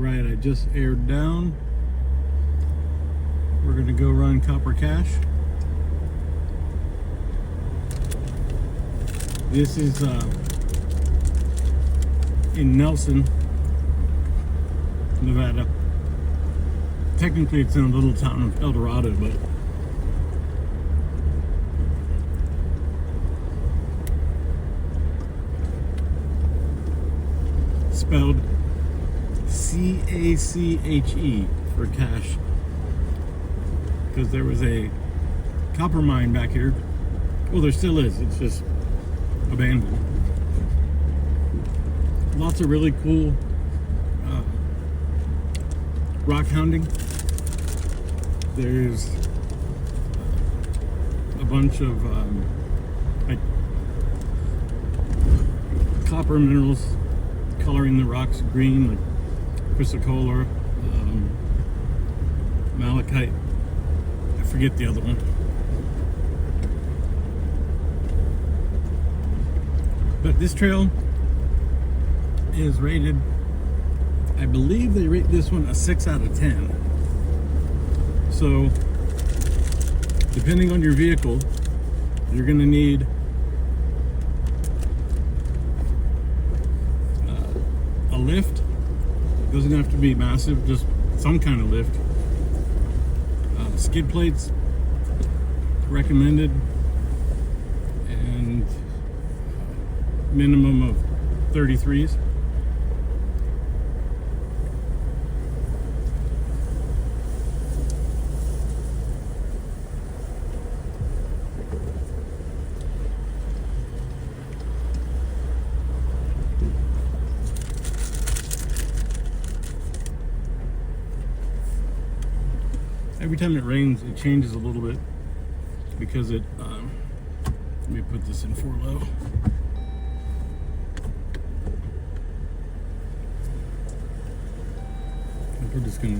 Alright, I just aired down. We're going to go run Copper Cash. This is in Nelson, Nevada. Technically it's in a little town of Eldorado, but spelled C-A-C-H-E for cash, because there was a copper mine back here. Well, there still is, it's just abandoned. Lots of really cool rock hounding. There's a bunch of like copper minerals coloring the rocks green, like chrysocolla, malachite. I forget the other one. But this trail is rated, I believe they rate this one a 6 out of 10. So, depending on your vehicle, you're going to need a lift. It doesn't have to be massive, just some kind of lift. Skid plates recommended, and minimum of 33s. Every time it rains, it changes a little bit because it, let me put this in 4 low. We're just gonna,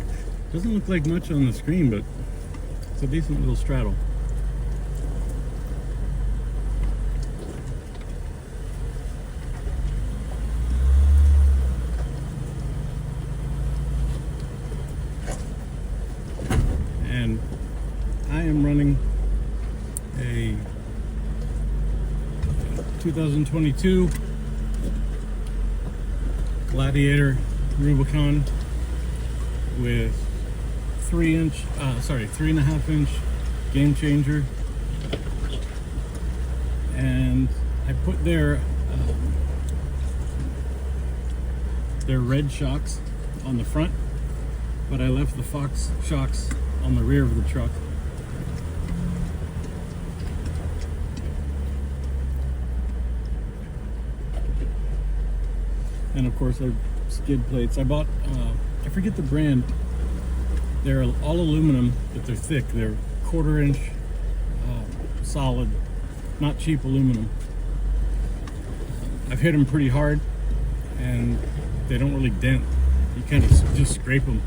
doesn't look like much on the screen, but it's a decent little straddle. And I am running a 2022 Gladiator Rubicon with 3.5 inch game changer, and I put their red shocks on the front, but I left the Fox shocks on the rear of the truck. And of course, our skid plates. I bought, I forget the brand. They're all aluminum, but they're thick. They're 1/4 inch solid, not cheap aluminum. I've hit them pretty hard, and they don't really dent. You kind of just scrape them.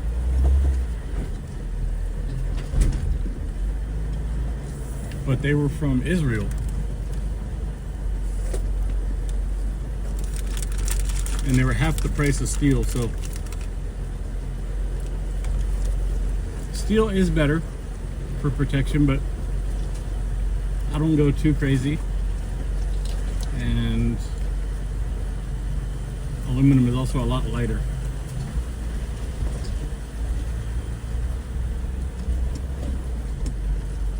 But they were from Israel. And they were half the price of steel, so steel is better for protection, but I don't go too crazy. And aluminum is also a lot lighter.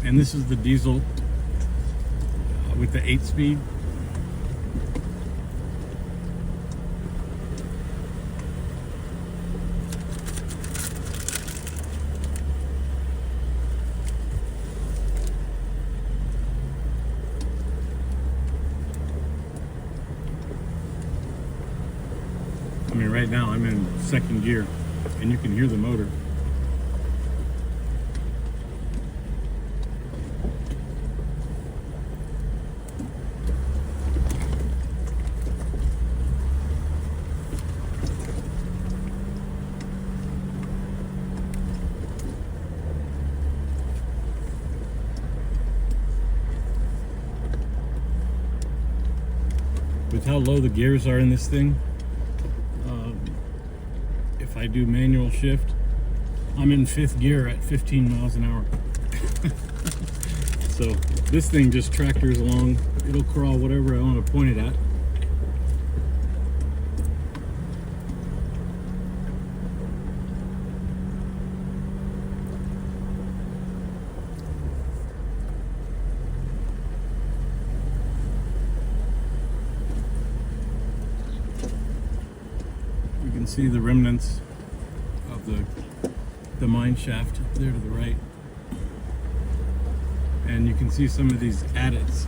And this is the diesel with the 8-speed. I mean, right now I'm in 2nd gear, and you can hear the motor. With how low the gears are in this thing, if if I do manual shift, I'm in 5th gear at 15 miles an hour. So this thing just tractors along. It'll crawl whatever I want to point it at. You can see the remnants of the mine shaft there to the right. And you can see some of these adits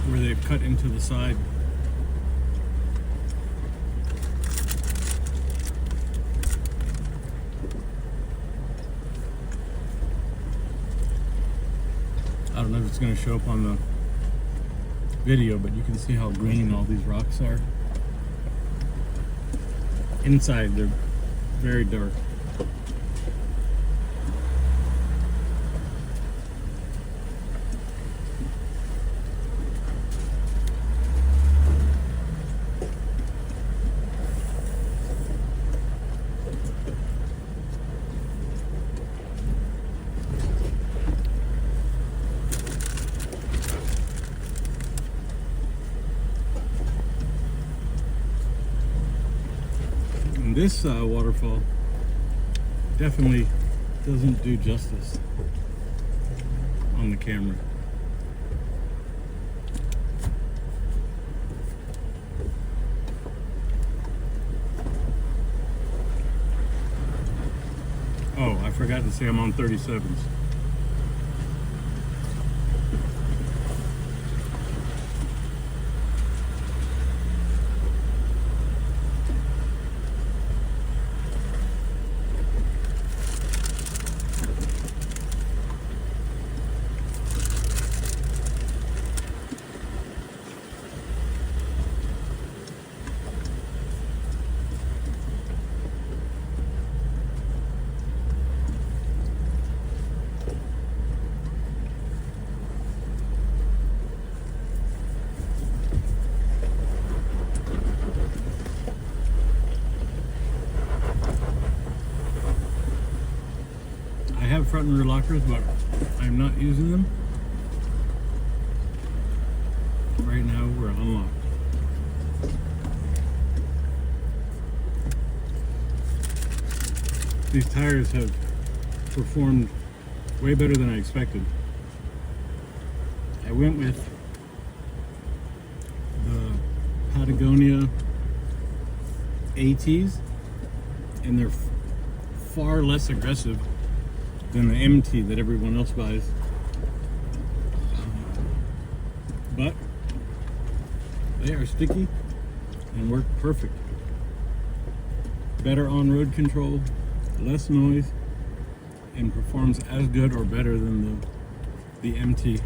where they've cut into the side. I don't know if it's going to show up on the video, but you can see how green all these rocks are. Inside, they're very dark. This waterfall definitely doesn't do justice on the camera. Oh, I forgot to say I'm on 37s. I have front and rear lockers, but I'm not using them. Right now we're unlocked. These tires have performed way better than I expected. I went with the Patagonia ATs, and they're far less aggressive than the MT that everyone else buys. But they are sticky and work perfect. Better on-road control, less noise, and performs as good or better than the MT.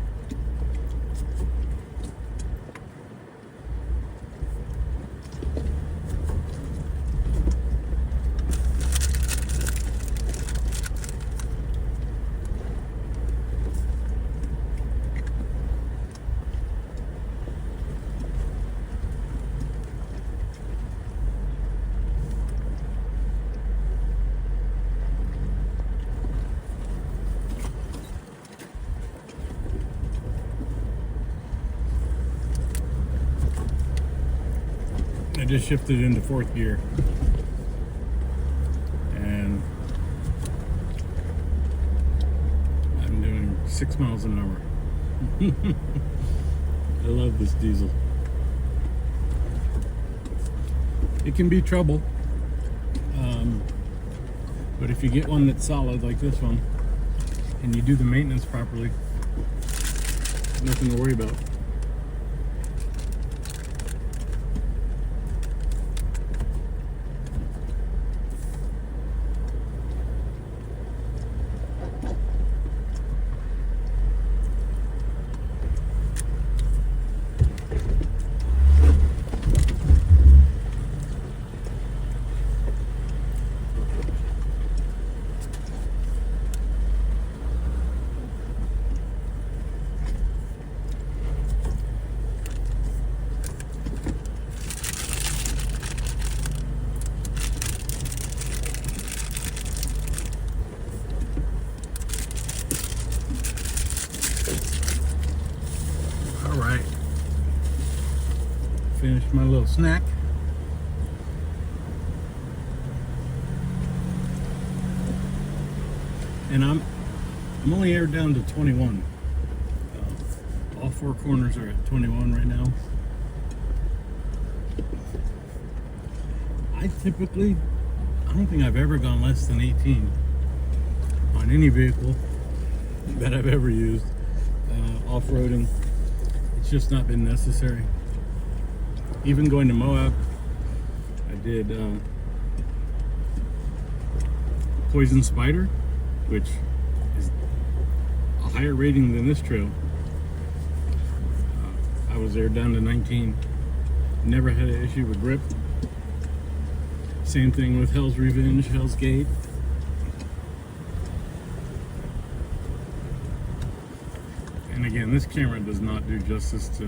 I just shifted into 4th gear, and I'm doing 6 miles an hour. I love this diesel. It can be trouble, but if you get one that's solid like this one and you do the maintenance properly, nothing to worry about. snack. And I'm only aired down to 21. All four corners are at 21 right now. I don't think I've ever gone less than 18 on any vehicle that I've ever used. Off-roading, it's just not been necessary. Even going to Moab, I did Poison Spider, which is a higher rating than this trail. I was there down to 19. Never had an issue with grip. Same thing with Hell's Revenge, Hell's Gate. And again, this camera does not do justice to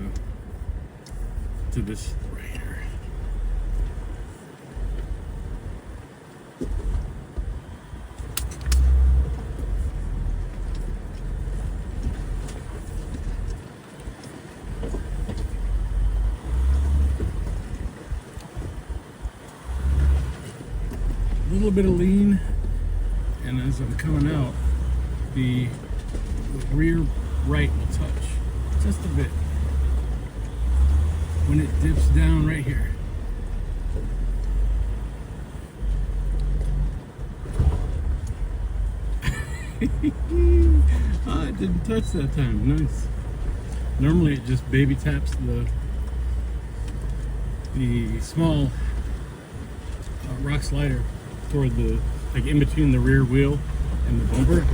this right here. A little bit of lean, and as I'm coming out, the rear right will touch just a bit when it dips down right here. Oh, it didn't touch that time. Nice. Normally it just baby taps the small rock slider toward like in between the rear wheel and the bumper.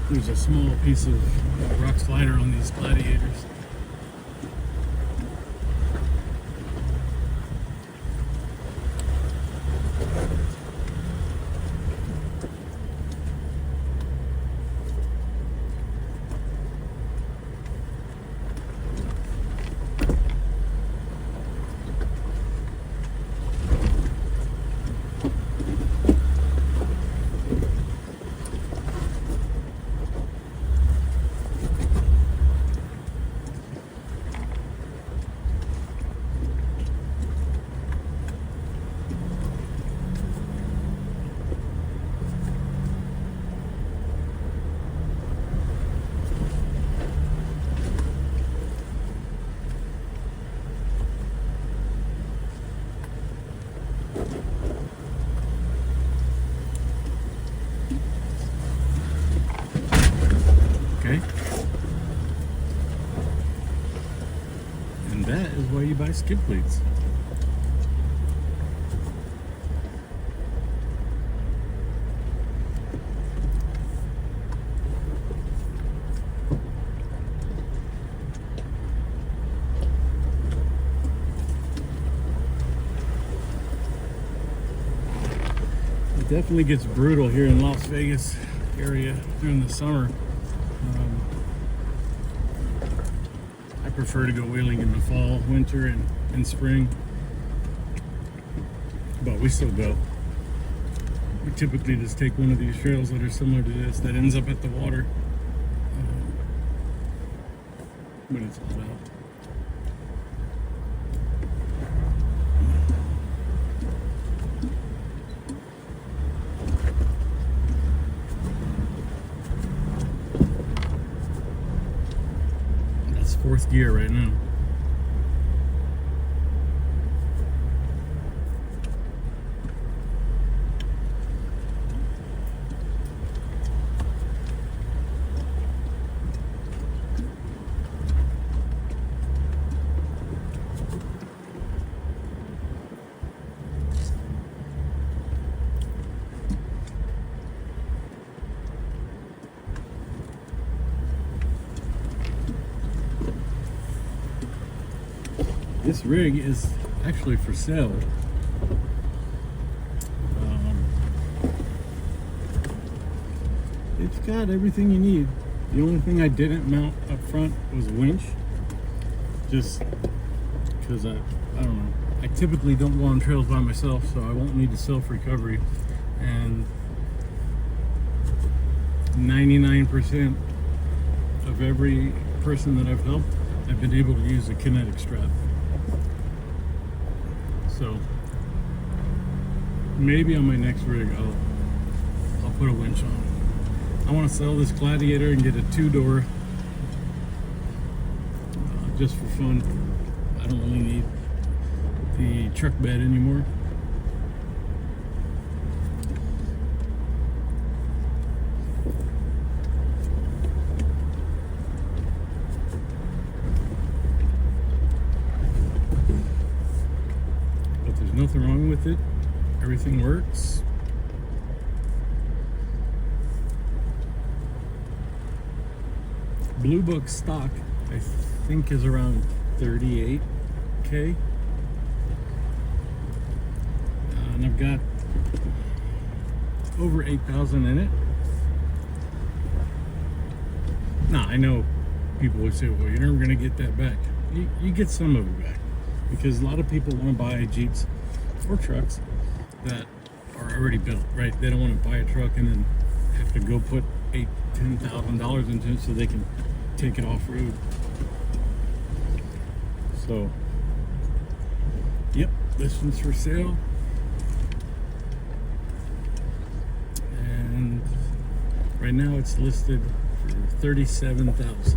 There's a small piece of rock slider on these Gladiators. And that is why you buy skid plates. It definitely gets brutal here in Las Vegas area during the summer. I prefer to go wheeling in the fall, winter, and spring, but we still go. We typically just take one of these trails that are similar to this that ends up at the water when it's hot out. Fourth gear right now. This rig is actually for sale. It's got everything you need. The only thing I didn't mount up front was a winch, just because I don't know. I typically don't go on trails by myself, so I won't need a self-recovery. And 99% of every person that I've helped, I've been able to use a kinetic strap. So maybe on my next rig I'll put a winch on. I want to sell this Gladiator and get a 2-door just for fun. I don't really need the truck bed anymore. But there's nothing wrong with it. Everything works. Blue Book stock, I think, is around 38K. And I've got over 8,000 in it. Now, I know people would say, well, you're never going to get that back. You get some of it back, because a lot of people want to buy Jeeps or trucks that are already built, right? They don't want to buy a truck and then have to go put $10,000 into it so they can take it off road. So, yep, this one's for sale. And right now it's listed for $37,000.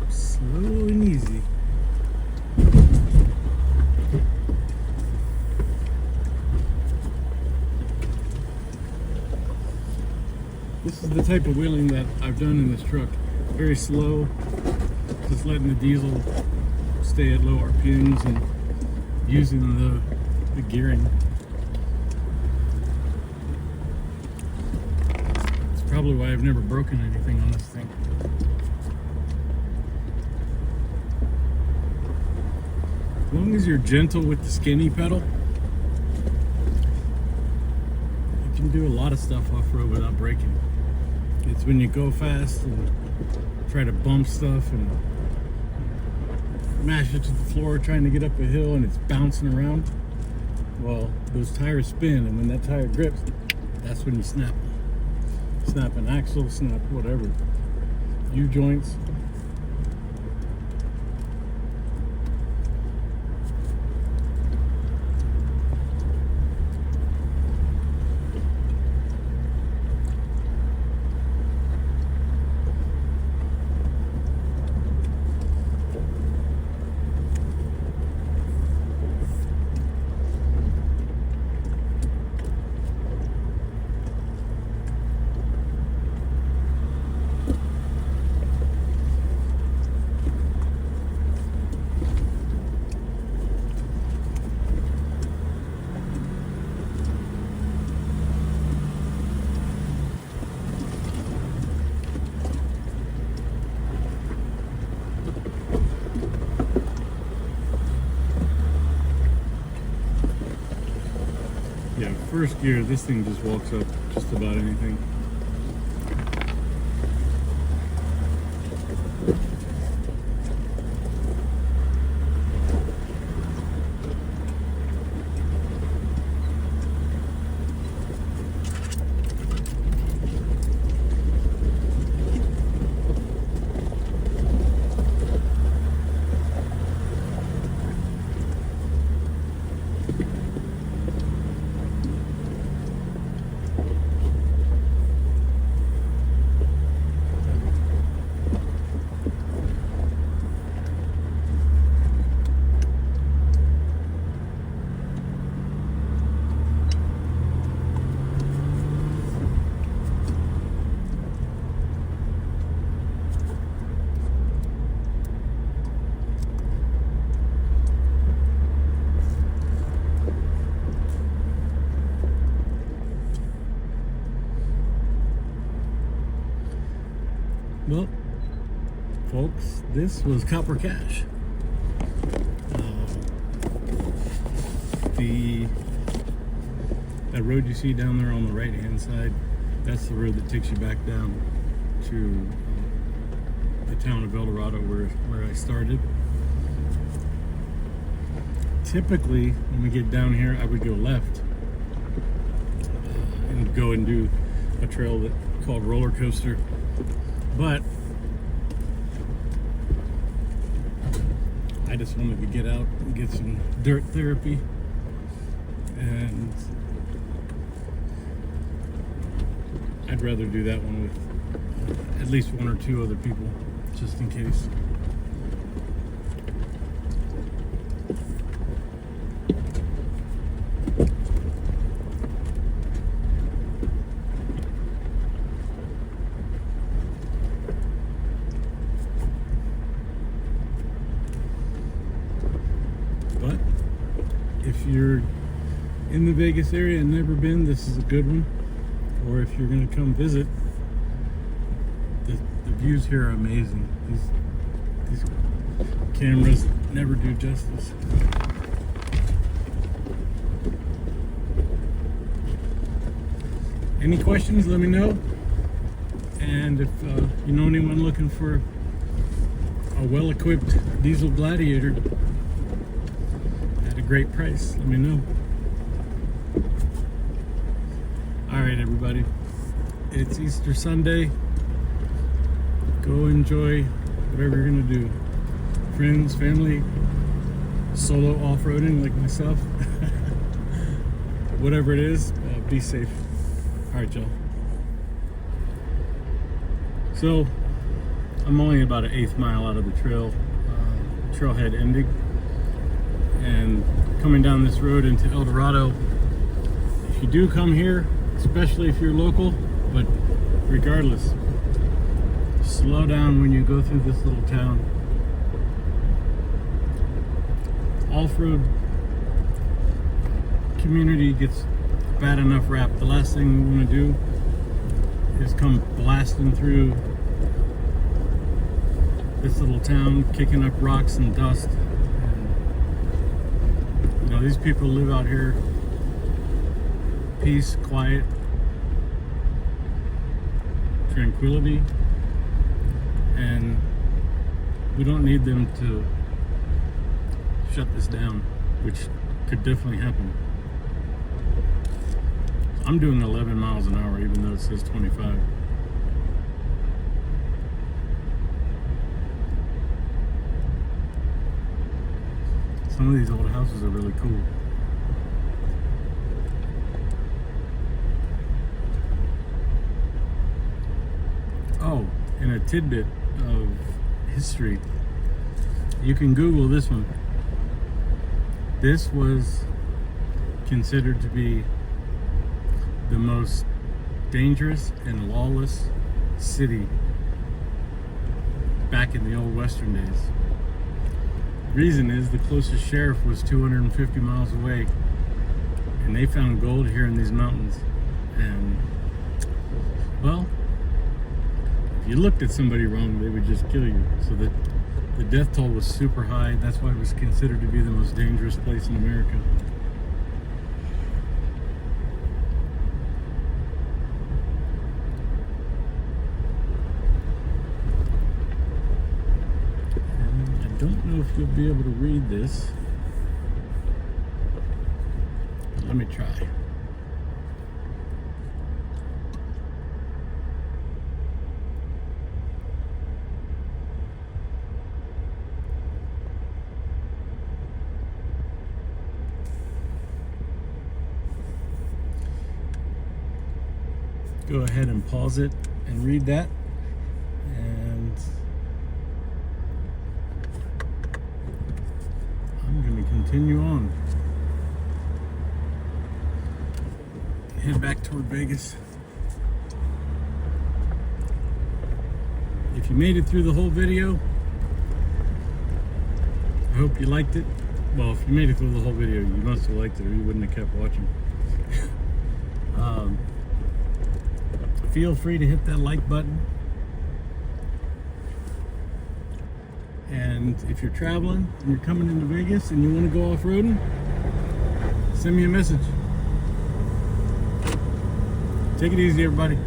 Slow and easy. This is the type of wheeling that I've done in this truck. Very slow, just letting the diesel stay at low RPMs and using the gearing. It's probably why I've never broken anything on this thing. As long as you're gentle with the skinny pedal, you can do a lot of stuff off-road without braking. It's when you go fast and try to bump stuff and mash it to the floor trying to get up a hill and it's bouncing around. Well, those tires spin, and when that tire grips, that's when you snap them. Snap an axle, snap whatever. U-joints. Yeah, first gear, this thing just walks up just about anything. Well, folks, this was Copper Cash. That road you see down there on the right hand side, that's the road that takes you back down to the town of Eldorado where I started. Typically, when we get down here, I would go left go and do a trail that called roller coaster. But I just wanted to get out and get some dirt therapy, and I'd rather do that one with at least one or two other people, just in case. But if you're in the Vegas area and never been, this is a good one. Or if you're going to come visit, the views here are amazing. These cameras never do justice. Any questions, let me know. And if you know anyone looking for a well-equipped diesel Gladiator at a great price, let me know. Alright everybody, it's Easter Sunday. Go enjoy whatever you're going to do. Friends, family, solo off-roading like myself. Whatever it is, be safe. Alright y'all. So, I'm only about an 1/8 mile out of the trailhead ending. And coming down this road into Eldorado, if you do come here, especially if you're local, but regardless, slow down when you go through this little town. Off-road community gets bad enough rap. The last thing we want to do is come blasting through this little town, kicking up rocks and dust. And, you know, these people live out here, peace, quiet, tranquility, and we don't need them to shut this down, which could definitely happen. I'm doing 11 miles an hour even though it says 25. Some of these old houses are really cool. Oh, and a tidbit of history. You can Google this one. This was considered to be the most dangerous and lawless city back in the old Western days. Reason is the closest sheriff was 250 miles away, and they found gold here in these mountains. And, well, if you looked at somebody wrong, they would just kill you. So the death toll was super high. That's why it was considered to be the most dangerous place in America. And I don't know if you'll be able to read this. Let me try. Go ahead and pause it and read that, and I'm going to continue on. Head back toward Vegas. If you made it through the whole video, I hope you liked it. Well, if you made it through the whole video, you must have liked it or you wouldn't have kept watching. Feel free to hit that like button. And if you're traveling and you're coming into Vegas and you want to go off-roading, send me a message. Take it easy, everybody.